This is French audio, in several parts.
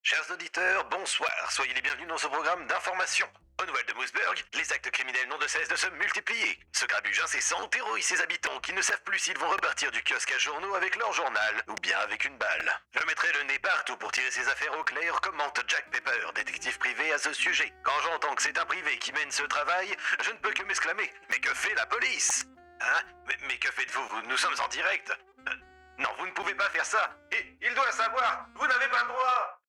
Chers auditeurs, bonsoir, soyez les bienvenus dans ce programme d'information. Aux nouvelles de Moosberg, les actes criminels n'ont de cesse de se multiplier. Ce grabuge incessant terrorise ses habitants qui ne savent plus s'ils vont repartir du kiosque à journaux avec leur journal ou bien avec une balle. Je mettrai le nez partout pour tirer ses affaires au clair, commente Jack Pepper, détective privé à ce sujet. Quand j'entends que c'est un privé qui mène ce travail, je ne peux que m'exclamer. Mais que fait la police? Hein? Mais que faites-vous? Nous sommes en direct. Non, vous ne pouvez pas faire ça. Et il doit savoir, vous n'avez pas le droit.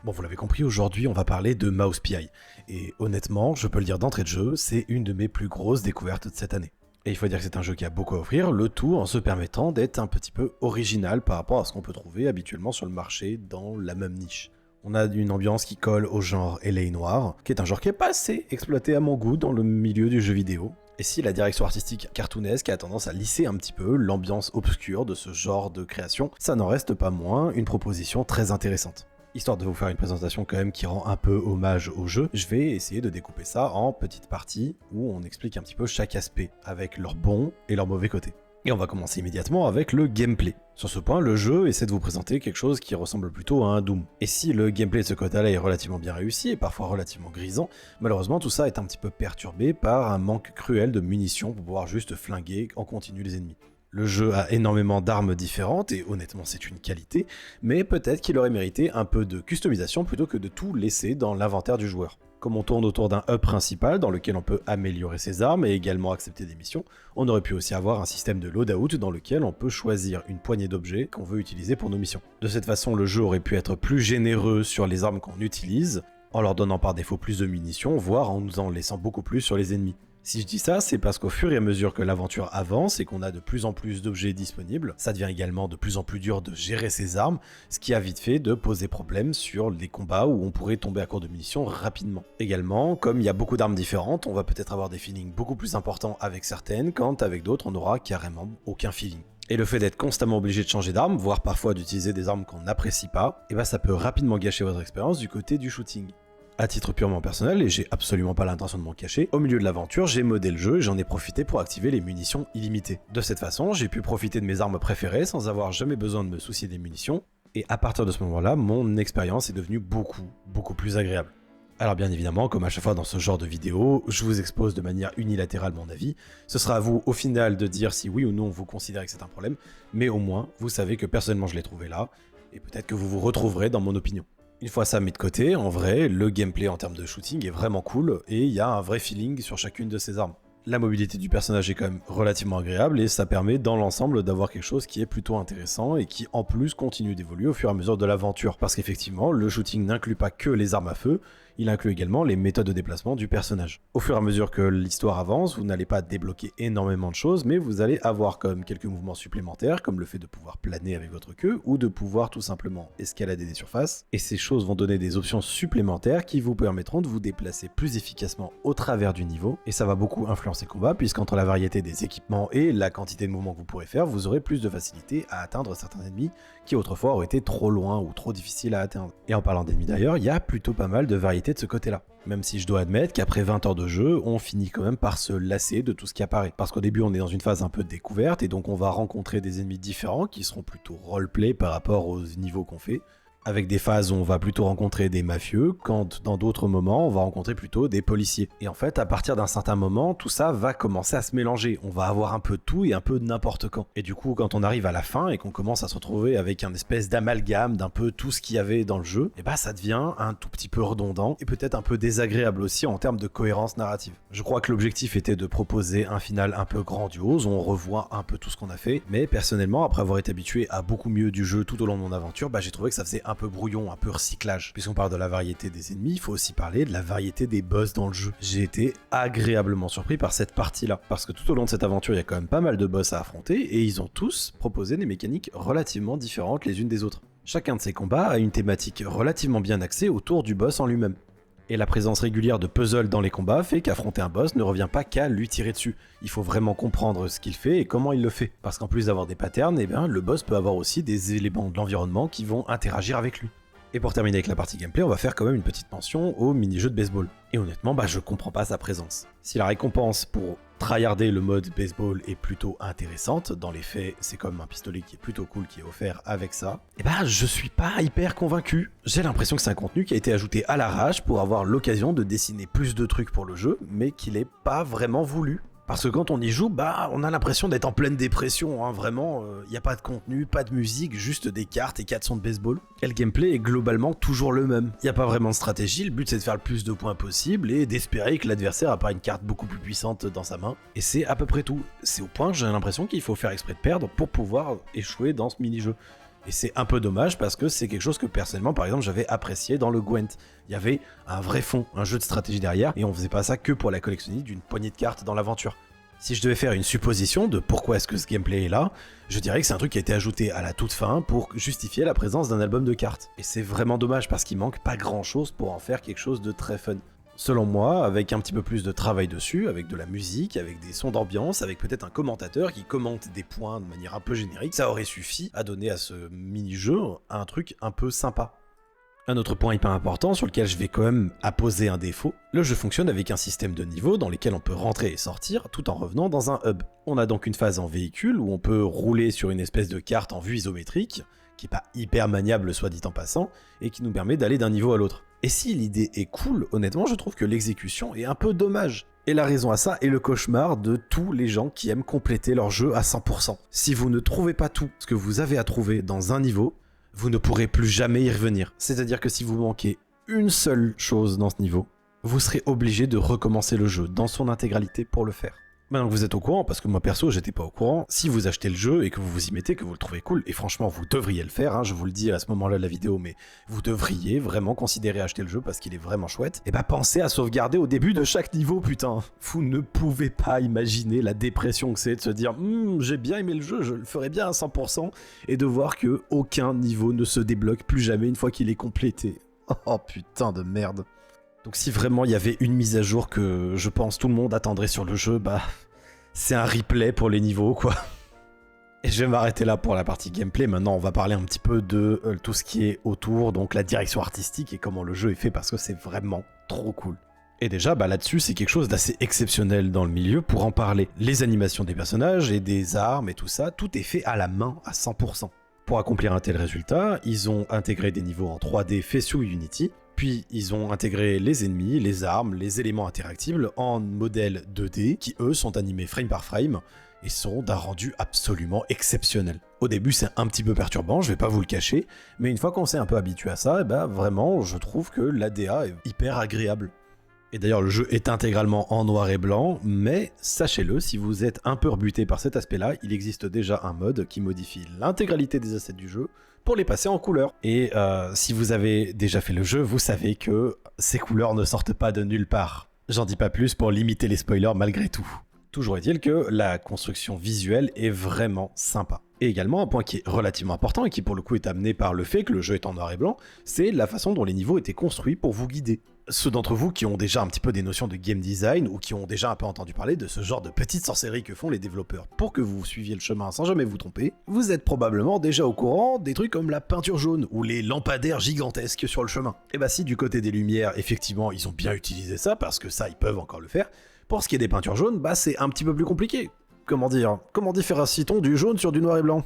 Bon, vous l'avez compris, aujourd'hui on va parler de MousePI. Et honnêtement, je peux le dire d'entrée de jeu, c'est une de mes plus grosses découvertes de cette année. Et il faut dire que c'est un jeu qui a beaucoup à offrir, le tout en se permettant d'être un petit peu original par rapport à ce qu'on peut trouver habituellement sur le marché dans la même niche. On a une ambiance qui colle au genre LA Noir, qui est un genre qui est pas assez exploité à mon goût dans le milieu du jeu vidéo. Et si la direction artistique cartoonesque a tendance à lisser un petit peu l'ambiance obscure de ce genre de création, ça n'en reste pas moins une proposition très intéressante. Histoire de vous faire une présentation quand même qui rend un peu hommage au jeu, je vais essayer de découper ça en petites parties où on explique un petit peu chaque aspect, avec leurs bons et leurs mauvais côtés. Et on va commencer immédiatement avec le gameplay. Sur ce point, le jeu essaie de vous présenter quelque chose qui ressemble plutôt à un Doom. Et si le gameplay de ce côté-là est relativement bien réussi et parfois relativement grisant, malheureusement tout ça est un petit peu perturbé par un manque cruel de munitions pour pouvoir juste flinguer en continu les ennemis. Le jeu a énormément d'armes différentes et honnêtement c'est une qualité, mais peut-être qu'il aurait mérité un peu de customisation plutôt que de tout laisser dans l'inventaire du joueur. Comme on tourne autour d'un hub principal dans lequel on peut améliorer ses armes et également accepter des missions, on aurait pu aussi avoir un système de loadout dans lequel on peut choisir une poignée d'objets qu'on veut utiliser pour nos missions. De cette façon, le jeu aurait pu être plus généreux sur les armes qu'on utilise, en leur donnant par défaut plus de munitions, voire en nous en laissant beaucoup plus sur les ennemis. Si je dis ça, c'est parce qu'au fur et à mesure que l'aventure avance et qu'on a de plus en plus d'objets disponibles, ça devient également de plus en plus dur de gérer ses armes, ce qui a vite fait de poser problème sur les combats où on pourrait tomber à court de munitions rapidement. Également, comme il y a beaucoup d'armes différentes, on va peut-être avoir des feelings beaucoup plus importants avec certaines, quand avec d'autres on n'aura carrément aucun feeling. Et le fait d'être constamment obligé de changer d'arme, voire parfois d'utiliser des armes qu'on n'apprécie pas, ça peut rapidement gâcher votre expérience du côté du shooting. À titre purement personnel, et j'ai absolument pas l'intention de m'en cacher, au milieu de l'aventure, j'ai modé le jeu et j'en ai profité pour activer les munitions illimitées. De cette façon, j'ai pu profiter de mes armes préférées sans avoir jamais besoin de me soucier des munitions, et à partir de ce moment-là, mon expérience est devenue beaucoup plus agréable. Alors bien évidemment, comme à chaque fois dans ce genre de vidéo, je vous expose de manière unilatérale mon avis, ce sera à vous au final de dire si oui ou non vous considérez que c'est un problème, mais au moins, vous savez que personnellement je l'ai trouvé là, et peut-être que vous vous retrouverez dans mon opinion. Une fois ça mis de côté, en vrai, le gameplay en termes de shooting est vraiment cool et il y a un vrai feeling sur chacune de ces armes. La mobilité du personnage est quand même relativement agréable et ça permet dans l'ensemble d'avoir quelque chose qui est plutôt intéressant et qui en plus continue d'évoluer au fur et à mesure de l'aventure. Parce qu'effectivement, le shooting n'inclut pas que les armes à feu, il inclut également les méthodes de déplacement du personnage. Au fur et à mesure que l'histoire avance, vous n'allez pas débloquer énormément de choses, mais vous allez avoir quand même quelques mouvements supplémentaires, comme le fait de pouvoir planer avec votre queue, ou de pouvoir tout simplement escalader des surfaces, et ces choses vont donner des options supplémentaires qui vous permettront de vous déplacer plus efficacement au travers du niveau, et ça va beaucoup influencer le combat, puisqu'entre la variété des équipements et la quantité de mouvements que vous pourrez faire, vous aurez plus de facilité à atteindre certains ennemis qui autrefois auraient été trop loin ou trop difficiles à atteindre. Et en parlant d'ennemis d'ailleurs, il y a plutôt pas mal de variétés de ce côté-là. Même si je dois admettre qu'après 20 heures de jeu, on finit quand même par se lasser de tout ce qui apparaît. Parce qu'au début, on est dans une phase un peu de découverte et donc on va rencontrer des ennemis différents qui seront plutôt roleplay par rapport aux niveaux qu'on fait. Avec des phases où on va plutôt rencontrer des mafieux, quand dans d'autres moments, on va rencontrer plutôt des policiers. Et en fait, à partir d'un certain moment, tout ça va commencer à se mélanger. On va avoir un peu de tout et un peu de n'importe quand. Et du coup, quand on arrive à la fin et qu'on commence à se retrouver avec un espèce d'amalgame d'un peu tout ce qu'il y avait dans le jeu, ça devient un tout petit peu redondant et peut-être un peu désagréable aussi en termes de cohérence narrative. Je crois que l'objectif était de proposer un final un peu grandiose, où on revoit un peu tout ce qu'on a fait, mais personnellement, après avoir été habitué à beaucoup mieux du jeu tout au long de mon aventure, j'ai trouvé que ça faisait un peu brouillon, un peu recyclage. Puisqu'on parle de la variété des ennemis, il faut aussi parler de la variété des boss dans le jeu. J'ai été agréablement surpris par cette partie-là, parce que tout au long de cette aventure, il y a quand même pas mal de boss à affronter, et ils ont tous proposé des mécaniques relativement différentes les unes des autres. Chacun de ces combats a une thématique relativement bien axée autour du boss en lui-même. Et la présence régulière de puzzles dans les combats fait qu'affronter un boss ne revient pas qu'à lui tirer dessus. Il faut vraiment comprendre ce qu'il fait et comment il le fait. Parce qu'en plus d'avoir des patterns, le boss peut avoir aussi des éléments de l'environnement qui vont interagir avec lui. Et pour terminer avec la partie gameplay, on va faire quand même une petite mention au mini-jeu de baseball. Et honnêtement, je comprends pas sa présence. Si la récompense pour tryharder le mode baseball est plutôt intéressante, dans les faits, c'est comme un pistolet qui est plutôt cool qui est offert avec ça, je suis pas hyper convaincu. J'ai l'impression que c'est un contenu qui a été ajouté à l'arrache pour avoir l'occasion de dessiner plus de trucs pour le jeu, mais qu'il est pas vraiment voulu. Parce que quand on y joue, on a l'impression d'être en pleine dépression, hein, vraiment, y a pas de contenu, pas de musique, juste des cartes et 4 sons de baseball. Et le gameplay est globalement toujours le même. Y a pas vraiment de stratégie, le but c'est de faire le plus de points possible et d'espérer que l'adversaire a pas une carte beaucoup plus puissante dans sa main. Et c'est à peu près tout. C'est au point que j'ai l'impression qu'il faut faire exprès de perdre pour pouvoir échouer dans ce mini-jeu. Et c'est un peu dommage parce que c'est quelque chose que personnellement, par exemple, j'avais apprécié dans le Gwent. Il y avait un vrai fond, un jeu de stratégie derrière, et on faisait pas ça que pour la collectionner d'une poignée de cartes dans l'aventure. Si je devais faire une supposition de pourquoi est-ce que ce gameplay est là, je dirais que c'est un truc qui a été ajouté à la toute fin pour justifier la présence d'un album de cartes. Et c'est vraiment dommage parce qu'il manque pas grand chose pour en faire quelque chose de très fun. Selon moi, avec un petit peu plus de travail dessus, avec de la musique, avec des sons d'ambiance, avec peut-être un commentateur qui commente des points de manière un peu générique, ça aurait suffi à donner à ce mini-jeu un truc un peu sympa. Un autre point hyper important sur lequel je vais quand même apposer un défaut, le jeu fonctionne avec un système de niveaux dans lesquels on peut rentrer et sortir tout en revenant dans un hub. On a donc une phase en véhicule où on peut rouler sur une espèce de carte en vue isométrique, qui est pas hyper maniable soit dit en passant, et qui nous permet d'aller d'un niveau à l'autre. Et si l'idée est cool, honnêtement je trouve que l'exécution est un peu dommage. Et la raison à ça est le cauchemar de tous les gens qui aiment compléter leur jeu à 100%. Si vous ne trouvez pas tout ce que vous avez à trouver dans un niveau, vous ne pourrez plus jamais y revenir. C'est-à-dire que si vous manquez une seule chose dans ce niveau, vous serez obligé de recommencer le jeu dans son intégralité pour le faire. Maintenant que vous êtes au courant, parce que moi perso j'étais pas au courant, si vous achetez le jeu et que vous vous y mettez, que vous le trouvez cool, et franchement vous devriez le faire, hein, je vous le dis à ce moment-là de la vidéo, mais vous devriez vraiment considérer acheter le jeu parce qu'il est vraiment chouette, et pensez à sauvegarder au début de chaque niveau, putain. Vous ne pouvez pas imaginer la dépression que c'est de se dire j'ai bien aimé le jeu, je le ferai bien à 100%, et de voir que aucun niveau ne se débloque plus jamais une fois qu'il est complété. Oh putain de merde. Donc si vraiment il y avait une mise à jour que je pense tout le monde attendrait sur le jeu, c'est un replay pour les niveaux quoi. Et je vais m'arrêter là pour la partie gameplay. Maintenant on va parler un petit peu de tout ce qui est autour, donc la direction artistique et comment le jeu est fait parce que c'est vraiment trop cool. Et déjà là-dessus c'est quelque chose d'assez exceptionnel dans le milieu pour en parler. Les animations des personnages et des armes et tout ça, tout est fait à la main à 100%. Pour accomplir un tel résultat, ils ont intégré des niveaux en 3D faits sous Unity, puis ils ont intégré les ennemis, les armes, les éléments interactibles en modèles 2D qui eux sont animés frame par frame et sont d'un rendu absolument exceptionnel. Au début c'est un petit peu perturbant, je vais pas vous le cacher, mais une fois qu'on s'est un peu habitué à ça, vraiment je trouve que l'ADA est hyper agréable. Et d'ailleurs le jeu est intégralement en noir et blanc, mais sachez-le, si vous êtes un peu rebuté par cet aspect-là, il existe déjà un mode qui modifie l'intégralité des assets du jeu pour les passer en couleur. Et si vous avez déjà fait le jeu, vous savez que ces couleurs ne sortent pas de nulle part. J'en dis pas plus pour limiter les spoilers malgré tout. Toujours est-il que la construction visuelle est vraiment sympa. Et également un point qui est relativement important et qui pour le coup est amené par le fait que le jeu est en noir et blanc, c'est la façon dont les niveaux étaient construits pour vous guider. Ceux d'entre vous qui ont déjà un petit peu des notions de game design ou qui ont déjà un peu entendu parler de ce genre de petites sorcelleries que font les développeurs pour que vous suiviez le chemin sans jamais vous tromper, vous êtes probablement déjà au courant des trucs comme la peinture jaune ou les lampadaires gigantesques sur le chemin. Et si du côté des lumières, effectivement, ils ont bien utilisé ça parce que ça, ils peuvent encore le faire, pour ce qui est des peintures jaunes, c'est un petit peu plus compliqué. Comment différencie-t-on du jaune sur du noir et blanc?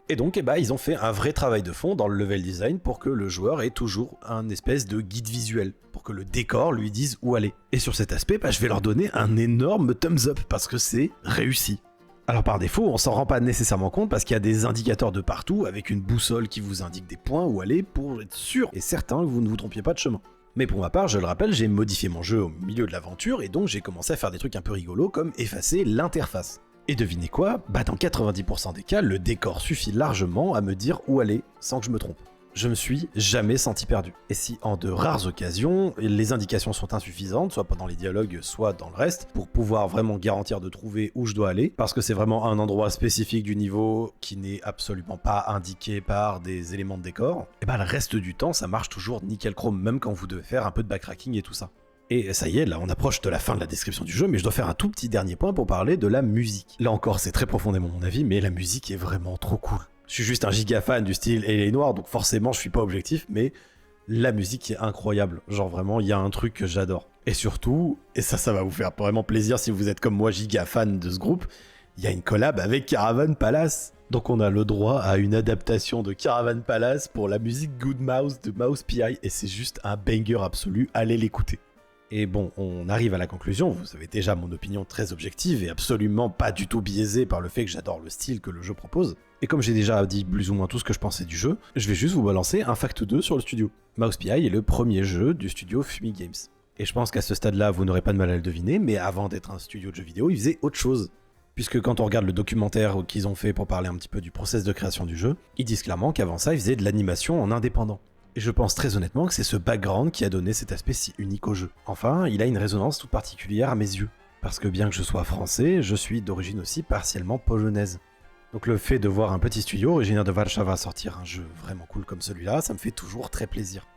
Et donc, ils ont fait un vrai travail de fond dans le level design pour que le joueur ait toujours un espèce de guide visuel, pour que le décor lui dise où aller. Et sur cet aspect, je vais leur donner un énorme thumbs up, parce que c'est réussi. Alors par défaut, on s'en rend pas nécessairement compte parce qu'il y a des indicateurs de partout, avec une boussole qui vous indique des points où aller pour être sûr et certain que vous ne vous trompiez pas de chemin. Mais pour ma part, je le rappelle, j'ai modifié mon jeu au milieu de l'aventure et donc j'ai commencé à faire des trucs un peu rigolos comme effacer l'interface. Et devinez quoi? Dans 90% des cas, le décor suffit largement à me dire où aller sans que je me trompe. Je me suis jamais senti perdu. Et si en de rares occasions, les indications sont insuffisantes, soit pendant les dialogues, soit dans le reste, pour pouvoir vraiment garantir de trouver où je dois aller, parce que c'est vraiment un endroit spécifique du niveau qui n'est absolument pas indiqué par des éléments de décor, et le reste du temps, ça marche toujours nickel chrome, même quand vous devez faire un peu de backtracking et tout ça. Et ça y est, là on approche de la fin de la description du jeu, mais je dois faire un tout petit dernier point pour parler de la musique. Là encore, c'est très profondément mon avis, mais la musique est vraiment trop cool. Je suis juste un giga fan du style L.A. Noire, donc forcément je suis pas objectif, mais La musique est incroyable, genre vraiment, il y a un truc que j'adore. Et surtout, et ça va vous faire vraiment plaisir si vous êtes comme moi giga fan de ce groupe, il y a une collab avec Caravan Palace. Donc on a le droit à une adaptation de Caravan Palace pour la musique Good Mouse de Mouse P.I. et c'est juste un banger absolu, allez l'écouter. Et bon, on arrive à la conclusion, vous avez déjà mon opinion très objective et absolument pas du tout biaisée par le fait que j'adore le style que le jeu propose. Et comme j'ai déjà dit plus ou moins tout ce que je pensais du jeu, je vais juste vous balancer un fact 2 sur le studio. Mouse P.I. est le premier jeu du studio Fumi Games. Et je pense qu'à ce stade-là, vous n'aurez pas de mal à le deviner, mais avant d'être un studio de jeux vidéo, ils faisaient autre chose. Puisque quand on regarde le documentaire qu'ils ont fait pour parler un petit peu du process de création du jeu, ils disent clairement qu'avant ça, ils faisaient de l'animation en indépendant. Et je pense très honnêtement que c'est ce background qui a donné cet aspect si unique au jeu. Enfin, il a une résonance toute particulière à mes yeux. Parce que bien que je sois français, je suis d'origine aussi partiellement polonaise. Donc le fait de voir un petit studio originaire de Warszawa sortir un jeu vraiment cool comme celui-là, ça me fait toujours très plaisir.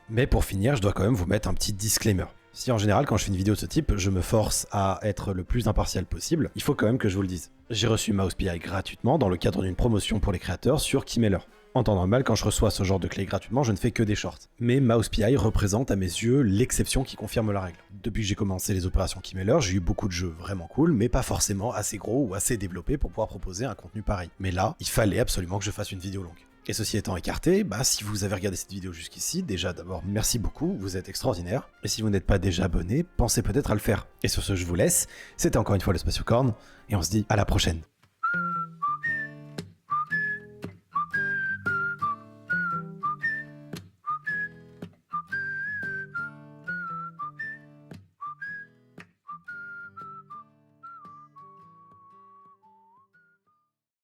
Mais pour finir, je dois quand même vous mettre un petit disclaimer. Si en général, quand je fais une vidéo de ce type, je me force à être le plus impartial possible, il faut quand même que je vous le dise. J'ai reçu Mouse P.I. gratuitement dans le cadre d'une promotion pour les créateurs sur Keymailer. En temps normal, quand je reçois ce genre de clés gratuitement, je ne fais que des shorts. Mais Mouse P.I. représente à mes yeux l'exception qui confirme la règle. Depuis que j'ai commencé les opérations Keymailer, j'ai eu beaucoup de jeux vraiment cool, mais pas forcément assez gros ou assez développés pour pouvoir proposer un contenu pareil. Mais là, il fallait absolument que je fasse une vidéo longue. Et ceci étant écarté, si vous avez regardé cette vidéo jusqu'ici, déjà d'abord merci beaucoup, vous êtes extraordinaire. Et si vous n'êtes pas déjà abonné, pensez peut-être à le faire. Et sur ce, je vous laisse. C'était encore une fois le Spatiocorn, et on se dit à la prochaine.